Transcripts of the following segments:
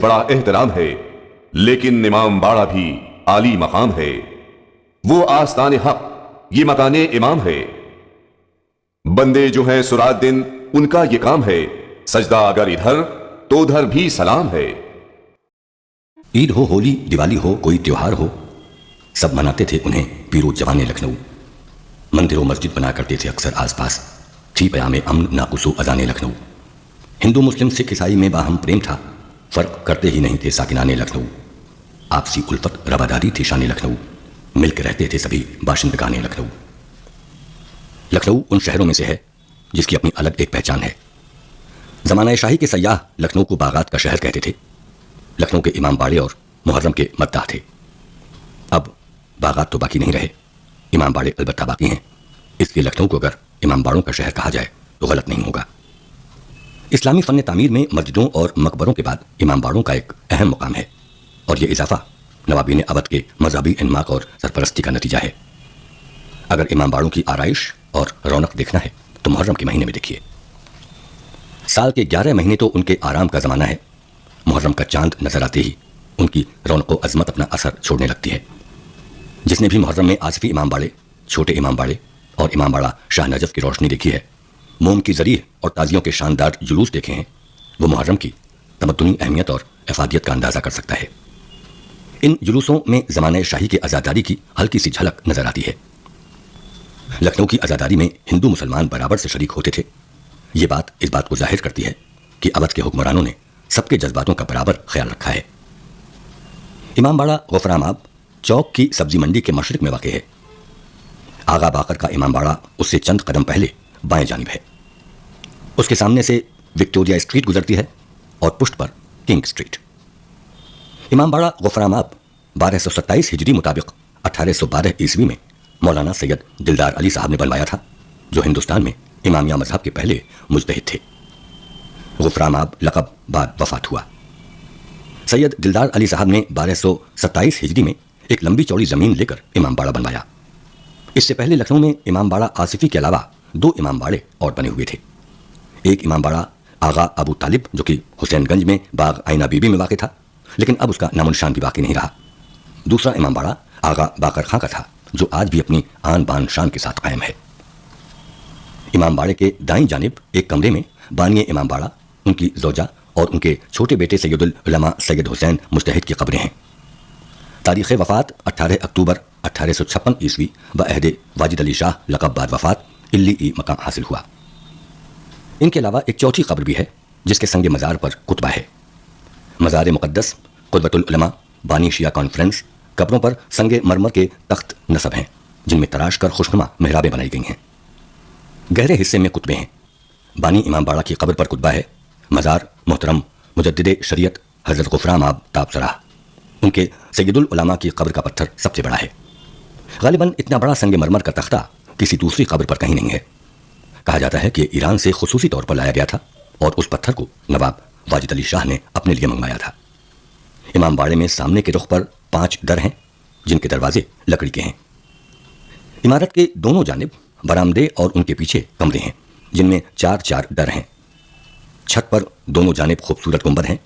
بڑا احترام ہے، لیکن امام باڑہ بھی عالی مقام ہے۔ وہ آستان حق، یہ مکان امام ہے۔ بندے جو ہیں سرات دن، ان کا یہ کام ہے، سجدہ اگر ادھر تو ادھر بھی سلام ہے۔ عید ہو، ہولی، دیوالی ہو، کوئی تیوہار ہو، سب مناتے تھے انہیں پیرو جوان لکھنؤ۔ مندر و مسجد بنا کرتے تھے اکثر آس پاس، تھی پیام امن ناقص و اذان لکھنؤ۔ ہندو مسلم سکھ عیسائی میں باہم پریم تھا، فرق کرتے ہی نہیں تھے ساکنان لکھنؤ۔ آپسی الفت رواداری تھی شان لکھنؤ، مل کے رہتے تھے سبھی باشندگان لکھنؤ۔ لکھنؤ ان شہروں میں سے ہے جس کی اپنی الگ ایک پہچان ہے۔ زمانہ شاہی کے سیاح لکھنؤ کو باغات کا شہر کہتے تھے۔ لکھنؤ کے امام باڑے اور محرم کے مداح تھے۔ اب باغات تو باقی نہیں رہے، امام باڑے البتہ باقی ہیں، اس لیے لکھنؤ کو اگر امام باڑوں کا شہر کہا جائے تو غلط نہیں ہوگا۔ اسلامی فن تعمیر میں مسجدوں اور مقبروں کے بعد امام باڑوں کا ایک اہم مقام ہے، اور یہ اضافہ نوابین اودھ کے مذہبی انماق اور سرپرستی کا نتیجہ ہے۔ اگر امام باڑوں کی آرائش اور رونق دیکھنا ہے تو محرم کے مہینے میں دیکھیے۔ سال کے 11 مہینے تو ان کے آرام کا زمانہ ہے۔ محرم کا چاند نظر آتے ہی ان کی رونق و عظمت اپنا اثر چھوڑنے لگتی ہے۔ جس نے بھی محرم میں آصفی امام باڑے، چھوٹے امام باڑے اور امام باڑہ شاہ نجف کی روشنی دیکھی ہے، موم کی ذریح اور تازیوں کے شاندار جلوس دیکھے ہیں، وہ محرم کی تمدنی اہمیت اور افادیت کا اندازہ کر سکتا ہے۔ ان جلوسوں میں زمانہ شاہی کے عزاداری کی ہلکی سی جھلک نظر آتی ہے۔ لکھنؤ کی عزاداری میں ہندو مسلمان برابر سے شریک ہوتے تھے۔ یہ بات اس بات کو ظاہر کرتی ہے کہ اودھ کے حکمرانوں نے سب کے جذباتوں کا برابر خیال رکھا ہے۔ امام باڑہ غفران آب چوک کی سبزی منڈی کے مشرق میں واقع ہے۔ آغا باقر کا امام باڑہ اس سے چند قدم پہلے بائیں جانب ہے۔ اس کے سامنے سے وکٹوریہ اسٹریٹ گزرتی ہے اور پشت پر کنگ اسٹریٹ۔ امام باڑہ غفران آب 1227 ہجری مطابق 1812 عیسوی میں مولانا سید دلدار علی صاحب نے بنوایا تھا، جو ہندوستان میں امامیہ مذہب کے پہلے مجتہد تھے۔ غفران آب لقب بعد وفات ہوا۔ سید دلدار علی صاحب نے 1227 ہجری میں ایک لمبی چوڑی زمین لے کر امام باڑہ بنوایا۔ اس سے پہلے لکھنؤ میں امام باڑہ آصفی کے علاوہ 2 امام باڑے اور بنے ہوئے تھے۔ ایک امام باڑہ آغا ابو طالب جو کہ حسین گنج میں باغ آئینہ بی بی میں واقع تھا، لیکن اب اس کا نام و نشان بھی باقی نہیں رہا۔ دوسرا امام باڑہ آغا باقر خاں کا تھا، جو آج بھی اپنی آن بان شان کے ساتھ قائم ہے۔ امام باڑے کے دائیں جانب ایک کمرے میں بانی امام باڑہ، ان کی زوجہ اور ان کے چھوٹے بیٹے سید العلماء سید حسین مجتہد کی قبریں ہیں۔ تاریخ وفات 18 اکتوبر 1856 عیسوی بعہد واجد علی شاہ لقب بعد وفات ای مقام حاصل ہوا۔ ان کے علاوہ ایک چوتھی قبر بھی ہے جس کے سنگ مزار پر کتبہ ہے۔ مزار مقدس، قربۃ العلماء، بانی شیعہ کانفرنس قبروں پر سنگ مرمر کے تخت نصب ہیں، جن میں تراش کر خوشنما محرابیں بنائی گئی ہیں۔ گہرے حصے میں کتبے ہیں۔ بانی امام باڑہ کی قبر پر کتبہ ہے: مزار محترم مجدد شریعت حضرت غفران آب تابسرہ۔ ان کے سید العلماء کی قبر کا پتھر سب سے بڑا ہے۔ غالباً اتنا بڑا سنگ مرمر کا تختہ کسی دوسری قبر پر کہیں نہیں ہے۔ کہا جاتا ہے کہ ایران سے خصوصی طور پر لایا گیا تھا اور اس پتھر کو نواب واجد علی شاہ نے اپنے لیے منگوایا تھا۔ امام باڑے میں سامنے کے رخ پر 5 در ہیں، جن کے دروازے لکڑی کے ہیں۔ عمارت کے دونوں جانب برآمدے اور ان کے پیچھے کمرے ہیں، جن میں 4 در ہیں۔ چھت پر دونوں جانب خوبصورت گنبد ہیں۔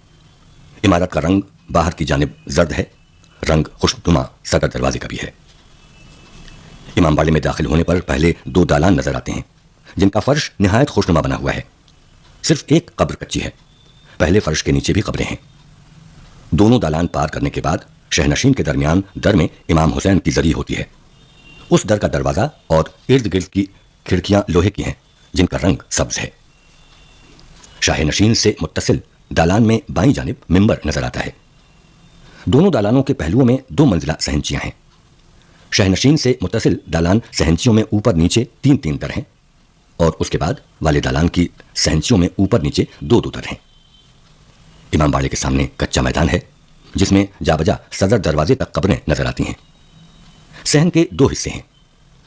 عمارت کا رنگ باہر کی جانب زرد ہے، رنگ خوشنما صدر دروازے کا بھی ہے۔ امام باڑے میں داخل ہونے پر پہلے 2 دالان نظر آتے ہیں، جن کا فرش نہایت خوشنما بنا ہوا ہے۔ صرف ایک قبر کچی ہے، پہلے فرش کے نیچے بھی قبریں ہیں۔ دونوں دالان پار کرنے کے بعد شہنشین کے درمیان در میں امام حسین کی زری ہوتی ہے۔ اس در کا دروازہ اور ارد گرد کی کھڑکیاں لوہے کی ہیں، جن کا رنگ سبز ہے۔ شاہ نشین سے متصل دالان میں بائیں جانب منبر نظر آتا ہے۔ دونوں دالانوں کے پہلوؤں میں 2 منزلہ صحنچیاں ہیں۔ شاہ نشین سے متصل دالان صحنچیوں میں اوپر نیچے 3 در ہیں، اور اس کے بعد والے دالان کی صحنچیوں میں اوپر نیچے 2 در ہیں۔ امام باڑے کے سامنے کچا میدان ہے، جس میں جا بجا صدر دروازے تک قبریں نظر آتی ہیں۔ صحن کے 2 حصے ہیں۔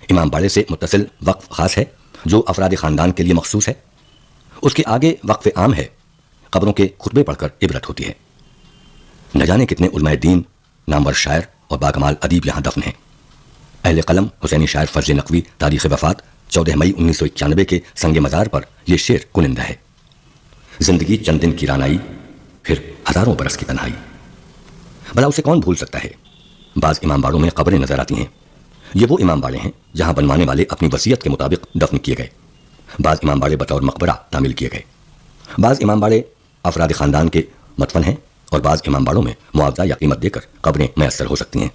امام باڑے سے متصل وقف خاص ہے، جو افراد خاندان کے لیے مخصوص ہے۔ اس کے آگے وقف عام ہے، قبروں کے خطبے پڑھ کر عبرت ہوتی ہے۔ نہ جانے کتنے علماء دین، نامور شاعر اور باکمال ادیب یہاں دفن ہیں۔ اہل قلم حسینی شاعر فضل نقوی تاریخ وفات 14 مئی 1991 کے سنگ مزار پر یہ شعر کنندہ ہے: زندگی چند دن کی رانائی، پھر ہزاروں برس کی تنہائی۔ بھلا اسے کون بھول سکتا ہے؟ بعض امام باڑوں میں قبریں نظر آتی ہیں۔ یہ وہ امام باڑے ہیں جہاں بنوانے والے اپنی وصیت کے مطابق دفن کیے گئے۔ بعض امام باڑے بطور مقبرہ تعمیل کیے گئے۔ بعض امام باڑے افراد خاندان کے مدفن ہیں، اور بعض امام باڑوں میں معاوضہ یا قیمت دے کر قبریں میسر ہو سکتی ہیں۔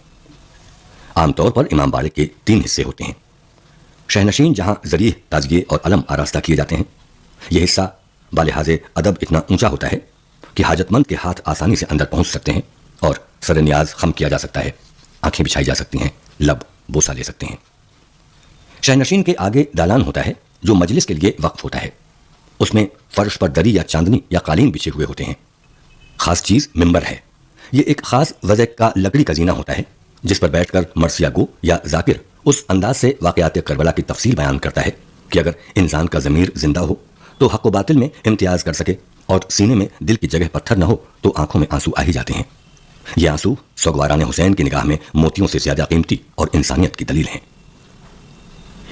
عام طور پر امام باڑے کے 3 حصے ہوتے ہیں۔ شہنشین، جہاں ذریح، تازیے اور علم آراستہ کیے جاتے ہیں۔ یہ حصہ بالحاظ ادب اتنا اونچا ہوتا ہے کہ حاجت مند کے ہاتھ آسانی سے اندر پہنچ سکتے ہیں، اور سر نیاز خم کیا جا سکتا ہے، آنکھیں بچھائی جا سکتی ہیں، لب بوسہ لے سکتے ہیں۔ شہنشین کے آگے دالان ہوتا ہے جو مجلس کے لیے وقف ہوتا ہے۔ اس میں فرش پر دری یا چاندنی یا قالین بچھے ہوئے ہوتے ہیں۔ خاص چیز ممبر ہے۔ یہ ایک خاص وضع کا لکڑی کا زینہ ہوتا ہے جس پر بیٹھ کر مرثیہ گو یا ذاکر اس انداز سے واقعات کربلا کی تفصیل بیان کرتا ہے کہ اگر انسان کا ضمیر زندہ ہو تو حق و باطل میں امتیاز کر سکے، اور سینے میں دل کی جگہ پتھر نہ ہو تو آنکھوں میں آنسو آ ہی جاتے ہیں۔ یہ آنسو سوگواران حسین کی نگاہ میں موتیوں سے زیادہ قیمتی اور انسانیت کی دلیل ہیں۔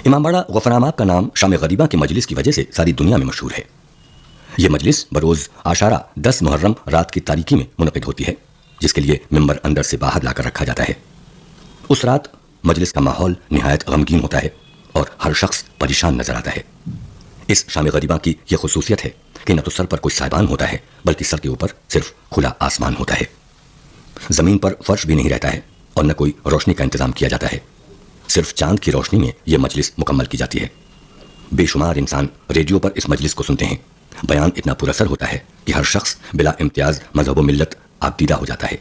امام باڑہ غفران کا نام شام غریبہ کے مجلس کی وجہ سے ساری دنیا میں مشہور ہے۔ یہ مجلس بروز عاشورہ 10 محرم رات کی تاریکی میں منعقد ہوتی ہے، جس کے لیے ممبر اندر سے باہر لا کر رکھا جاتا ہے۔ اس رات مجلس کا ماحول نہایت غمگین ہوتا ہے اور ہر شخص پریشان نظر آتا ہے۔ اس شام غریبہ کی یہ خصوصیت ہے کہ نہ تو سر پر کوئی سائبان ہوتا ہے بلکہ سر کے اوپر صرف کھلا آسمان ہوتا ہے۔ زمین پر فرش بھی نہیں رہتا ہے اور نہ کوئی روشنی کا انتظام کیا جاتا ہے۔ صرف چاند کی روشنی میں یہ مجلس مکمل کی جاتی ہے۔ بے شمار انسان ریڈیو پر اس مجلس کو سنتے ہیں۔ بیان اتنا پراثر ہوتا ہے کہ ہر شخص بلا امتیاز مذہب و ملت آبدیدہ ہو جاتا ہے۔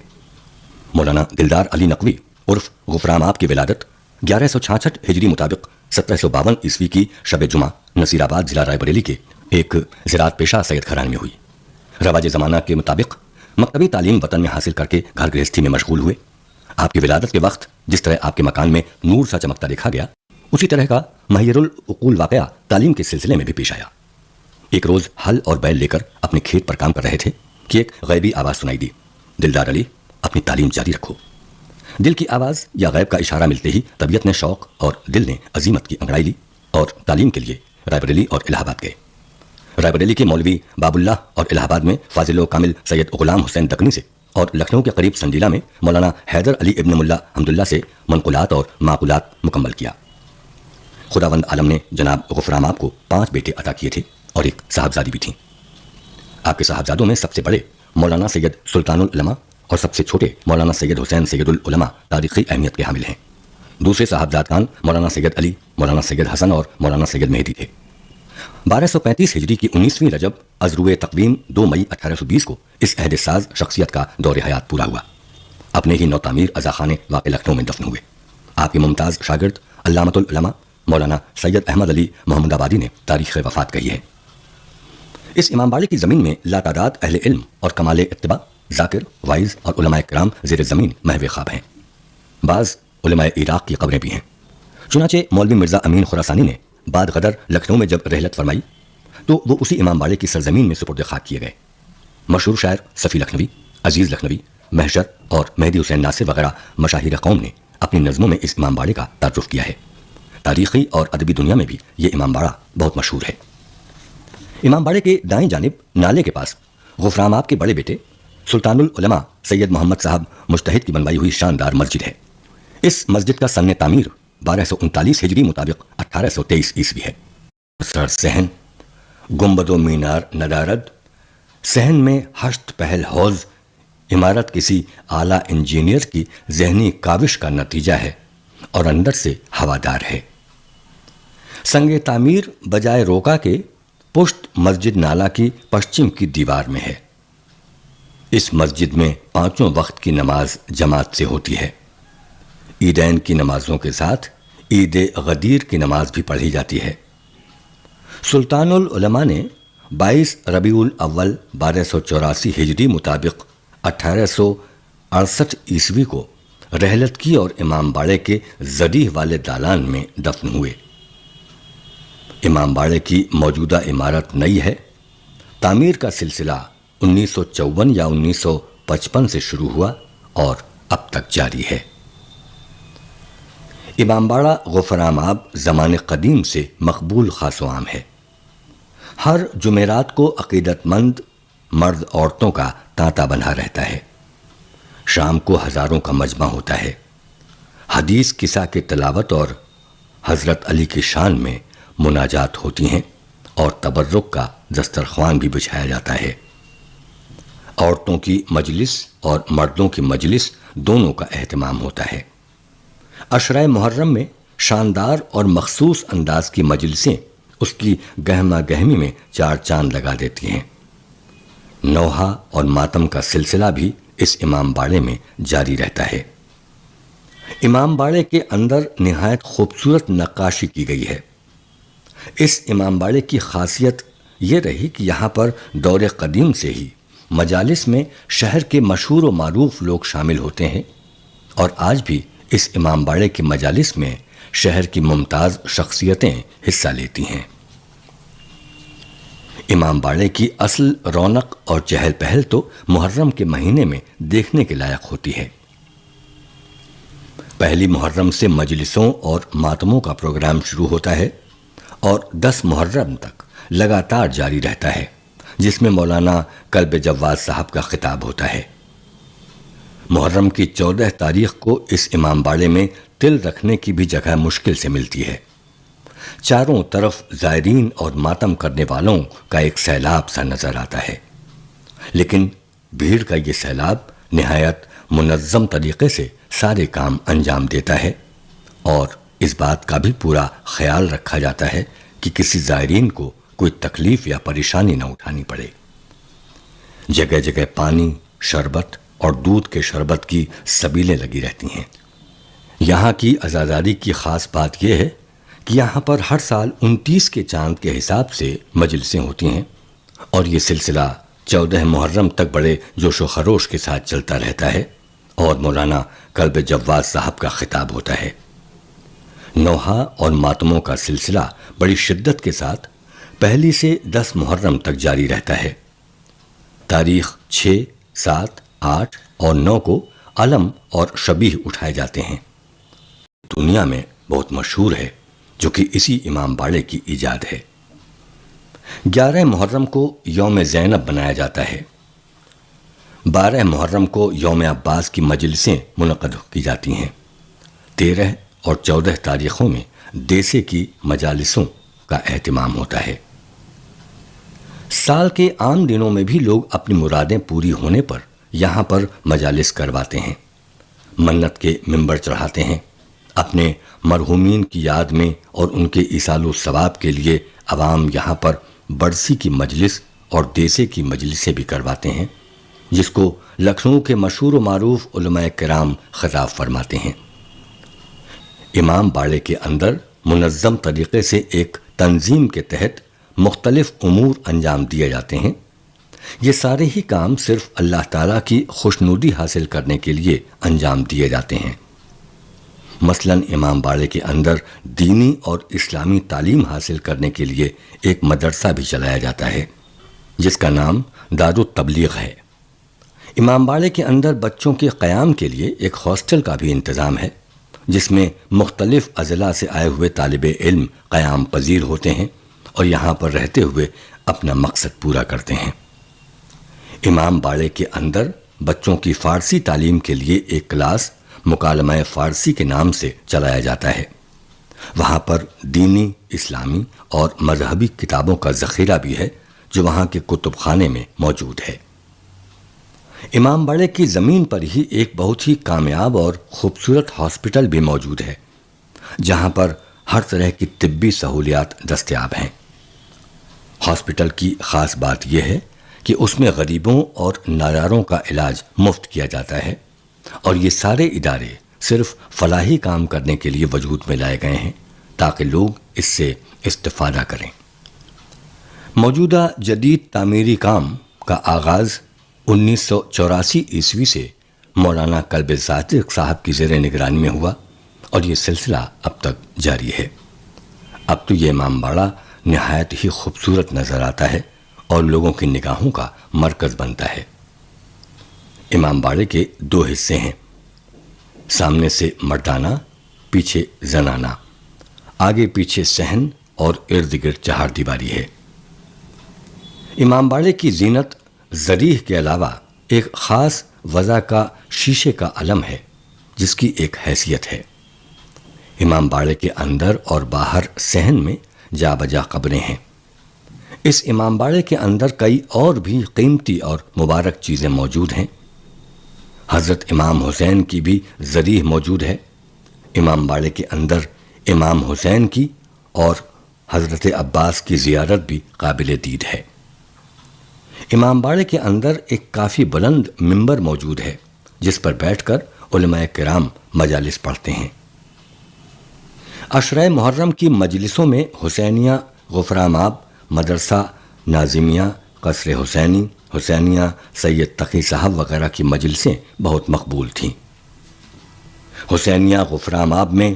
مولانا دلدار علی نقوی عرف غفران آپ کی ولادت 1166 ہجری مطابق 1752 عیسوی کی شب جمعہ نصیر آباد ضلع رائے بریلی کے ایک زراعت پیشہ سید خاندان میں ہوئی۔ رواج زمانہ کے مطابق مکتبی تعلیم وطن میں حاصل کر کے گھر گرہستی میں مشغول ہوئے۔ آپ کی ولادت کے وقت جس طرح آپ کے مکان میں نور سا چمکتا دیکھا گیا، اسی طرح کا محیر العقول واقعہ تعلیم کے سلسلے میں بھی پیش آیا۔ ایک روز ہل اور بیل لے کر اپنے کھیت پر کام کر رہے تھے کہ ایک غیبی آواز سنائی دی، دلدار علی اپنی تعلیم جاری رکھو۔ دل کی آواز یا غیب کا اشارہ ملتے ہی طبیعت نے شوق اور دل نے عزیمت کی انگڑائی لی اور تعلیم کے لیے رائے بریلی اور الہ آباد گئے۔ رائے بریلی کے مولوی باب اللہ اور الہ آباد میں فاضل و کامل سید غلام حسین دکنی سے، اور لکھنؤ کے قریب سنجیلا میں مولانا حیدر علی ابن ملا حمداللہ سے منقولات اور معقولات مکمل کیا۔ خداوند عالم نے جناب غفران آپ کو 5 بیٹے عطا کیے تھے اور ایک صاحبزادی بھی تھیں۔ آپ کے صاحبزادوں میں سب سے بڑے مولانا سید سلطان العلماء اور سب سے چھوٹے مولانا سید حسین سید العلماء تاریخی اہمیت کے حامل ہیں۔ دوسرے صاحبزادگان مولانا سید علی، مولانا سید حسن اور مولانا سید مہدی تھے۔ 1235 ہجری کی 19ویں رجب از روئے تقویم 2 مئی 1820 کو اس عہد ساز شخصیت کا دور حیات پورا ہوا۔ اپنے ہی نوتعمیر عزاخانے واقع لکھنؤ میں دفن ہوئے۔ آپ کے ممتاز شاگرد علامۃ العلماء مولانا سید احمد علی محمد آبادی نے تاریخ وفات کہی ہے۔ اس امام باڑے کی زمین میں لاتعداد اہل علم اور کمال اتباع، ذاکر، وائز اور علماء کرام زیر زمین محو خواب ہیں۔ بعض علماء عراق کی قبریں بھی ہیں۔ چنانچہ مولوی مرزا امین خراسانی نے بعد غدر لکھنؤ میں جب رحلت فرمائی تو وہ اسی امام باڑے کی سرزمین میں سپرد خاک کیے گئے۔ مشہور شاعر صفی لکھنوی، عزیز لکھنوی، محشر اور مہدی حسین ناصر وغیرہ مشاہیر قوم نے اپنی نظموں میں اس امام باڑے کا تعارف کیا ہے۔ تاریخی اور ادبی دنیا میں بھی یہ امام باڑہ بہت مشہور ہے۔ امام باڑے کے دائیں جانب نالے کے پاس غفران آپ کے بڑے بیٹے سلطان العلماء سید محمد صاحب مجتہد کی بنوائی ہوئی شاندار مسجد ہے۔ اس مسجد کا سن تعمیر 1239 ہجری مطابق 1823 عیسوی ہے۔ سر صحن، گنبد و مینار ندارد، صحن میں ہشت پہل حوض، عمارت کسی اعلیٰ انجینئر کی ذہنی کاوش کا نتیجہ ہے اور اندر سے ہوادار ہے۔ سنگ تعمیر بجائے روکا کے پشت مسجد نالہ کی پشچم کی دیوار میں ہے۔ اس مسجد میں 5 وقت کی نماز جماعت سے ہوتی ہے۔ عیدین کی نمازوں کے ساتھ عید غدیر کی نماز بھی پڑھی جاتی ہے۔ سلطان العلماء نے 22 ربیع الاول 1284 ہجری مطابق 1868 عیسوی کو رحلت کی اور امام باڑے کے زریح والے دالان میں دفن ہوئے۔ امام باڑے کی موجودہ عمارت نئی ہے۔ تعمیر کا سلسلہ 1954 یا 1955 سے شروع ہوا اور اب تک جاری ہے۔ امام باڑہ غفران آب زمان قدیم سے مقبول خاص و عام ہے۔ ہر جمعرات کو عقیدت مند مرد عورتوں کا تانتا بنا رہتا ہے۔ شام کو ہزاروں کا مجمع ہوتا ہے۔ حدیث قصہ کی تلاوت اور حضرت علی کی شان میں مناجات ہوتی ہیں اور تبرک کا دسترخوان بھی بچھایا جاتا ہے۔ عورتوں کی مجلس اور مردوں کی مجلس دونوں کا اہتمام ہوتا ہے۔ عشرۂ محرم میں شاندار اور مخصوص انداز کی مجلسیں اس کی گہما گہمی میں چار چاند لگا دیتی ہیں۔ نوحہ اور ماتم کا سلسلہ بھی اس امام باڑے میں جاری رہتا ہے۔ امام باڑے کے اندر نہایت خوبصورت نقاشی کی گئی ہے۔ اس امام باڑے کی خاصیت یہ رہی کہ یہاں پر دور قدیم سے ہی مجالس میں شہر کے مشہور و معروف لوگ شامل ہوتے ہیں، اور آج بھی اس امام باڑے کی مجالس میں شہر کی ممتاز شخصیتیں حصہ لیتی ہیں۔ امام باڑے کی اصل رونق اور چہل پہل تو محرم کے مہینے میں دیکھنے کے لائق ہوتی ہے۔ پہلی محرم سے مجلسوں اور ماتموں کا پروگرام شروع ہوتا ہے اور 10 محرم تک لگاتار جاری رہتا ہے، جس میں مولانا کلب جواز صاحب کا خطاب ہوتا ہے۔ محرم کی 14 تاریخ کو اس امام باڑے میں تل رکھنے کی بھی جگہ مشکل سے ملتی ہے۔ چاروں طرف زائرین اور ماتم کرنے والوں کا ایک سیلاب سا نظر آتا ہے، لیکن بھیڑ کا یہ سیلاب نہایت منظم طریقے سے سارے کام انجام دیتا ہے، اور اس بات کا بھی پورا خیال رکھا جاتا ہے کہ کسی زائرین کو کوئی تکلیف یا پریشانی نہ اٹھانی پڑے۔ جگہ جگہ پانی، شربت اور دودھ کے شربت کی سبیلیں لگی رہتی ہیں۔ یہاں کی عزاداری کی خاص بات یہ ہے کہ یہاں پر ہر سال 29 کے چاند کے حساب سے مجلسیں ہوتی ہیں، اور یہ سلسلہ 14 محرم تک بڑے جوش و خروش کے ساتھ چلتا رہتا ہے، اور مولانا کلب جواز صاحب کا خطاب ہوتا ہے۔ نوحہ اور ماتموں کا سلسلہ بڑی شدت کے ساتھ پہلی سے 10 محرم تک جاری رہتا ہے۔ تاریخ 6، 7، 8 اور 9 کو علم اور شبیہ اٹھائے جاتے ہیں۔ دنیا میں بہت مشہور ہے، جو کہ اسی امام باڑے کی ایجاد ہے۔ 11 محرم کو یوم زینب بنایا جاتا ہے۔ 12 محرم کو یوم عباس کی مجلسیں منعقد کی جاتی ہیں۔ 13 اور 14 تاریخوں میں دیسے کی مجالسوں کا اہتمام ہوتا ہے۔ سال کے عام دنوں میں بھی لوگ اپنی مرادیں پوری ہونے پر یہاں پر مجالس کرواتے ہیں، منت کے منبر چڑھاتے ہیں، اپنے مرحومین کی یاد میں اور ان کے ایصال و ثواب کے لیے عوام یہاں پر برسی کی مجلس اور دیسے کی مجلسیں بھی کرواتے ہیں، جس کو لکھنؤ کے مشہور و معروف علماء کرام خطاب فرماتے ہیں۔ امام باڑے کے اندر منظم طریقے سے ایک تنظیم کے تحت مختلف امور انجام دیے جاتے ہیں۔ یہ سارے ہی کام صرف اللہ تعالیٰ کی خوشنودی حاصل کرنے کے لیے انجام دیے جاتے ہیں۔ مثلاً امام باڑے کے اندر دینی اور اسلامی تعلیم حاصل کرنے کے لیے ایک مدرسہ بھی چلایا جاتا ہے، جس کا نام دارالتبلیغ ہے۔ امام باڑے کے اندر بچوں کے قیام کے لیے ایک ہاسٹل کا بھی انتظام ہے، جس میں مختلف اضلاع سے آئے ہوئے طالب علم قیام پذیر ہوتے ہیں اور یہاں پر رہتے ہوئے اپنا مقصد پورا کرتے ہیں۔ امام باڑے کے اندر بچوں کی فارسی تعلیم کے لیے ایک کلاس مکالمہ فارسی کے نام سے چلایا جاتا ہے۔ وہاں پر دینی، اسلامی اور مذہبی کتابوں کا ذخیرہ بھی ہے، جو وہاں کے کتب خانے میں موجود ہے۔ امام باڑے کی زمین پر ہی ایک بہت ہی کامیاب اور خوبصورت ہاسپٹل بھی موجود ہے، جہاں پر ہر طرح کی طبی سہولیات دستیاب ہیں۔ ہاسپٹل کی خاص بات یہ ہے کہ اس میں غریبوں اور ناداروں کا علاج مفت کیا جاتا ہے، اور یہ سارے ادارے صرف فلاحی کام کرنے کے لیے وجود میں لائے گئے ہیں تاکہ لوگ اس سے استفادہ کریں۔ موجودہ جدید تعمیری کام کا آغاز 1984 عیسوی سے مولانا کلب صادق صاحب کی زیر نگرانی میں ہوا، اور یہ سلسلہ اب تک جاری ہے۔ اب تو یہ امام باڑہ نہایت ہی خوبصورت نظر آتا ہے اور لوگوں کی نگاہوں کا مرکز بنتا ہے۔ امام باڑے کے 2 حصے ہیں، سامنے سے مردانہ، پیچھے زنانہ، آگے پیچھے صحن اور ارد گرد 4 دیواری ہے۔ امام باڑے کی زینت ذریح کے علاوہ ایک خاص وضع کا شیشے کا علم ہے جس کی ایک حیثیت ہے۔ امام باڑے کے اندر اور باہر صحن میں جا بجا قبریں ہیں۔ اس امام باڑے کے اندر کئی اور بھی قیمتی اور مبارک چیزیں موجود ہیں۔ حضرت امام حسین کی بھی ذریح موجود ہے۔ امام باڑے کے اندر امام حسین کی اور حضرت عباس کی زیارت بھی قابل دید ہے۔ امام باڑے کے اندر ایک کافی بلند منبر موجود ہے جس پر بیٹھ کر علماء کرام مجالس پڑھتے ہیں۔ عشرہ محرم کی مجلسوں میں حسینیہ، غفران آب، مدرسہ ناظمیہ، قصر حسینی، حسینیہ سید تقی صاحب وغیرہ کی مجلسیں بہت مقبول تھیں۔ حسینیہ غفران آب میں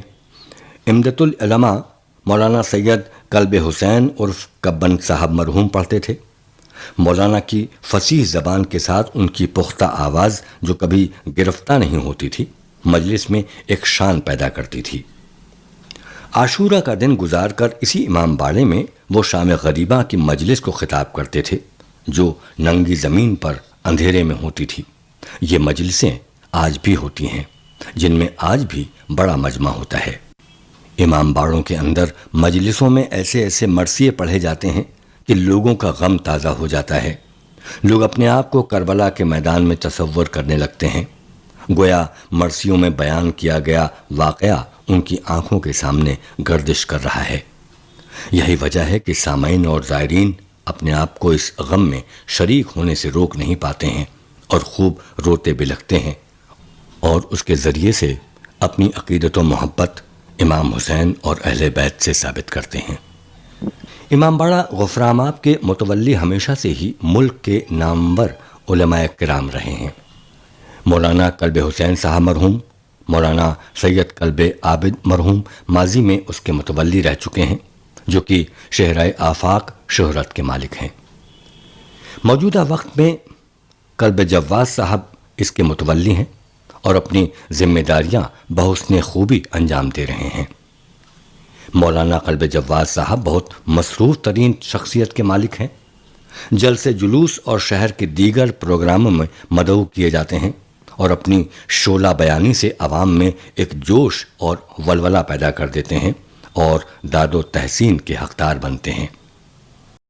امدت العلماء مولانا سید کلب حسین عرف کبن صاحب مرحوم پڑھتے تھے۔ مولانا کی فصیح زبان کے ساتھ ان کی پختہ آواز جو کبھی گرفتہ نہیں ہوتی تھی مجلس میں ایک شان پیدا کرتی تھی۔ عاشورہ کا دن گزار کر اسی امام باڑے میں وہ شام غریبہ کی مجلس کو خطاب کرتے تھے جو ننگی زمین پر اندھیرے میں ہوتی تھی۔ یہ مجلسیں آج بھی ہوتی ہیں جن میں آج بھی بڑا مجمع ہوتا ہے۔ امام باڑوں کے اندر مجلسوں میں ایسے ایسے مرثیے پڑھے جاتے ہیں کہ لوگوں کا غم تازہ ہو جاتا ہے۔ لوگ اپنے آپ کو کربلا کے میدان میں تصور کرنے لگتے ہیں، گویا مرثیوں میں بیان کیا گیا واقعہ ان کی آنکھوں کے سامنے گردش کر رہا ہے۔ یہی وجہ ہے کہ سامعین اور زائرین اپنے آپ کو اس غم میں شریک ہونے سے روک نہیں پاتے ہیں اور خوب روتے بلکتے ہیں اور اس کے ذریعے سے اپنی عقیدت و محبت امام حسین اور اہل بیت سے ثابت کرتے ہیں۔ امام باڑہ غفران آب کے متولی ہمیشہ سے ہی ملک کے نامور علماء کرام رہے ہیں۔ مولانا کلب حسین صاحب مرحوم، مولانا سید کلب عابد مرحوم ماضی میں اس کے متولی رہ چکے ہیں جو کہ شہرائے آفاق شہرت کے مالک ہیں۔ موجودہ وقت میں کلب جواز صاحب اس کے متولی ہیں اور اپنی ذمہ داریاں بحسن خوبی انجام دے رہے ہیں۔ مولانا کلب جواز صاحب بہت مصروف ترین شخصیت کے مالک ہیں۔ جلسے جلوس اور شہر کے دیگر پروگراموں میں مدعو کیے جاتے ہیں اور اپنی شعلہ بیانی سے عوام میں ایک جوش اور ولولہ پیدا کر دیتے ہیں اور داد و تحسین کے حقدار بنتے ہیں۔